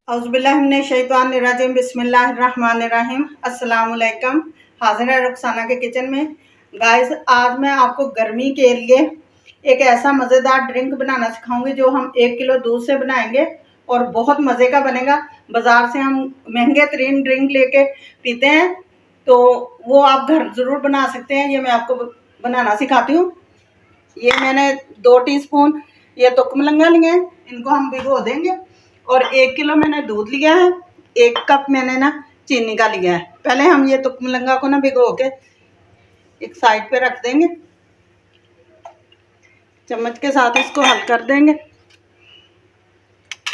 औज़ुबिल्लाहिमिनश्शैतानिर्रजीम बिस्मिल्लाहिर्रहमानिर्रहीम। अस्सलाम वालेकुम। हाज़िर है रुखसाना के किचन में। गाइस, आज मैं आपको गर्मी के लिए एक ऐसा मज़ेदार ड्रिंक बनाना सिखाऊंगी जो हम 1 किलो दूध से बनाएंगे और बहुत मज़े का बनेगा। बाज़ार से हम महंगे तरीन ड्रिंक लेके पीते हैं, तो वो आप घर ज़रूर बना सकते हैं। ये मैं आपको बनाना सिखाती हूँ। ये मैंने 2 टीस्पून ये तुकमलंगा लिए हैं, इनको हम भिगो देंगे। और 1 किलो मैंने दूध लिया है, 1 कप मैंने ना चीनी का लिया है। पहले हम ये तुकमलंगा को ना भिगो के एक साइड पे रख देंगे। चम्मच के साथ इसको हल कर देंगे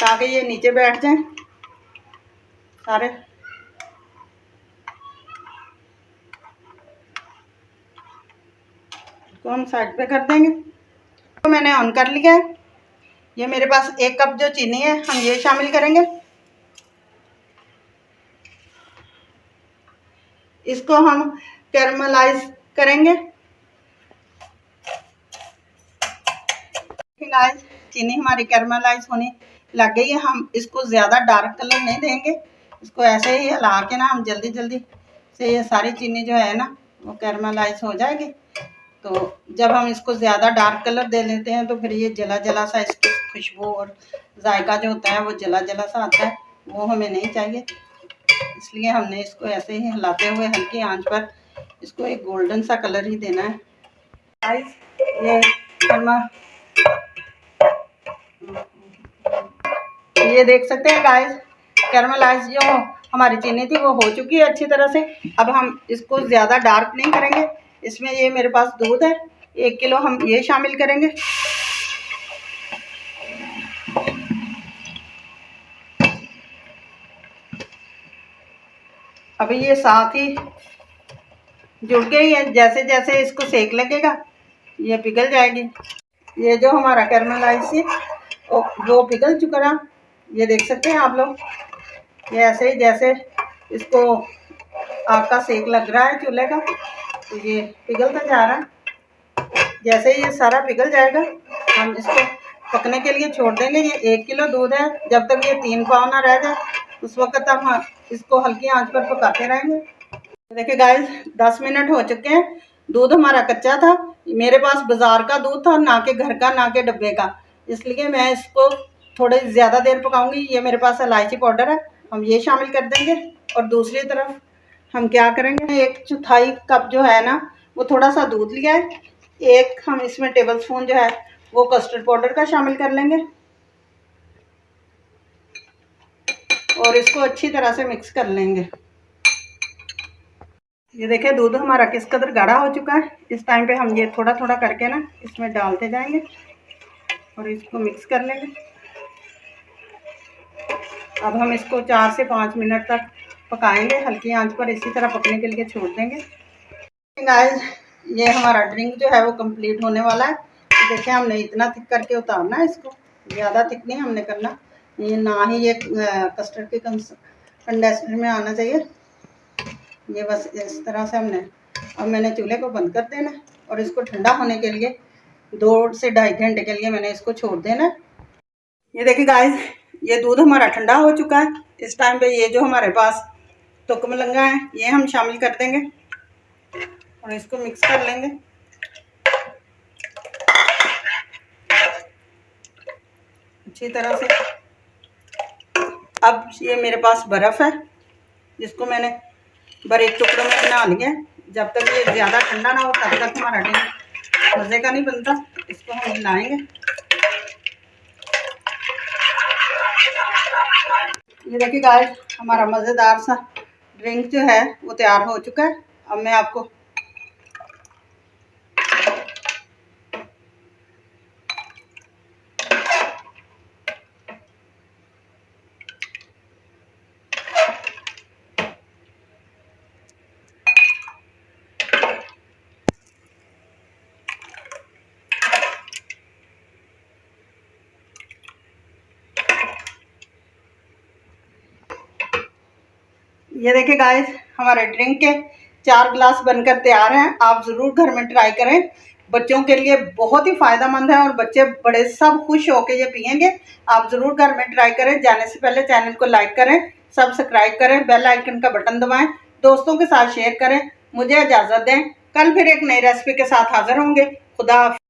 ताकि ये नीचे बैठ जाए सारे। इसको हम साइड पे कर देंगे। तो मैंने ऑन कर लिया है। ये मेरे पास 1 कप जो चीनी है, हम ये शामिल करेंगे। इसको हम कैरमलाइज करेंगे। गाइस, चीनी हमारी कैरमलाइज होने लग गई है। हम इसको ज़्यादा डार्क कलर नहीं देंगे, इसको ऐसे ही हिला के ना हम जल्दी जल्दी से ये सारी चीनी जो है ना वो कैरमलाइज हो जाएगी। तो जब हम इसको ज़्यादा डार्क कलर दे लेते हैं तो फिर ये जला जला सा इसकी खुशबू और जायका जो होता है वो जला जला सा आता है, वो हमें नहीं चाहिए। इसलिए हमने इसको ऐसे ही हिलाते हुए हल्की आंच पर इसको एक गोल्डन सा कलर ही देना है। गाइस, ये देख सकते हैं गाइस, कैरमलाइज जो हमारी चीनी थी वो हो चुकी है अच्छी तरह से। अब हम इसको ज़्यादा डार्क नहीं करेंगे। इसमें ये मेरे पास दूध है, 1 किलो हम ये शामिल करेंगे। अभी ये साथ ही जुड़ गई है, जैसे जैसे इसको सेक लगेगा ये पिघल जाएगी। ये जो हमारा कैरमलाइज थी वो पिघल चुका है, ये देख सकते हैं आप लोग। ये ऐसे ही जैसे इसको आग का सेक लग रहा है चूल्हे का, तो ये पिघलता जा रहा है। जैसे ही ये सारा पिघल जाएगा हम इसको पकने के लिए छोड़ देंगे। ये 1 किलो दूध है, जब तक ये 3 पाव ना रह जाए उस वक्त हम इसको हल्की आंच पर पकाते रहेंगे। देखिए गाइस, 10 मिनट हो चुके हैं। दूध हमारा कच्चा था, मेरे पास बाजार का दूध था, ना कि घर का, ना कि डब्बे का, इसलिए मैं इसको थोड़ी ज़्यादा देर पकाऊंगी। ये मेरे पास इलायची पाउडर है, हम ये शामिल कर देंगे। और दूसरी तरफ हम क्या करेंगे, 1/4 कप जो है ना वो थोड़ा सा दूध लिया है, एक हम इसमें टेबल स्पून जो है वो कस्टर्ड पाउडर का शामिल कर लेंगे और इसको अच्छी तरह से मिक्स कर लेंगे। ये देखिए दूध हमारा किस कदर गाढ़ा हो चुका है। इस टाइम पे हम ये थोड़ा थोड़ा करके ना इसमें डालते जाएंगे और इसको मिक्स कर लेंगे। अब हम इसको 4 से 5 मिनट तक पकाएंगे, हल्की आंच पर इसी तरह पकने के लिए छोड़ देंगे। गाइस, ये हमारा ड्रिंक जो है वो कंप्लीट होने वाला है। तो देखिए हमने इतना थिक करके उतारना है इसको, ज़्यादा थिक नहीं हमने करना, ये ना ही ये कस्टर्ड के कंडेंसर में आना चाहिए। ये बस इस तरह से हमने, अब मैंने चूल्हे को बंद कर देना और इसको ठंडा होने के लिए 2 से 2.5 घंटे के लिए मैंने इसको छोड़ देना। ये देखिए गाइस, ये दूध हमारा ठंडा हो चुका है। इस टाइम पे ये जो हमारे पास तुकमलंगा है ये हम शामिल कर देंगे और इसको मिक्स कर लेंगे अच्छी तरह से। अब ये मेरे पास बर्फ़ है जिसको मैंने बारीक टुकड़ों में बना लिया है। जब तक ये ज़्यादा ठंडा ना हो तब तक हमारा ड्रिंक मज़े का नहीं बनता। इसको हम हिलाएंगे। ये देखिए गाइस, हमारा मज़ेदार सा ड्रिंक जो है वो तैयार हो चुका है। अब मैं आपको ये देखिए गाइस, हमारे ड्रिंक के 4 गिलास बनकर तैयार हैं। आप ज़रूर घर में ट्राई करें। बच्चों के लिए बहुत ही फ़ायदेमंद है और बच्चे बड़े सब खुश होके ये पियेंगे। आप ज़रूर घर में ट्राई करें। जाने से पहले चैनल को लाइक करें, सब्सक्राइब करें, बेल आइकन का बटन दबाएं, दोस्तों के साथ शेयर करें। मुझे इजाज़त दें, कल फिर एक नई रेसिपी के साथ हाज़िर होंगे। खुदा हाफ़िज़।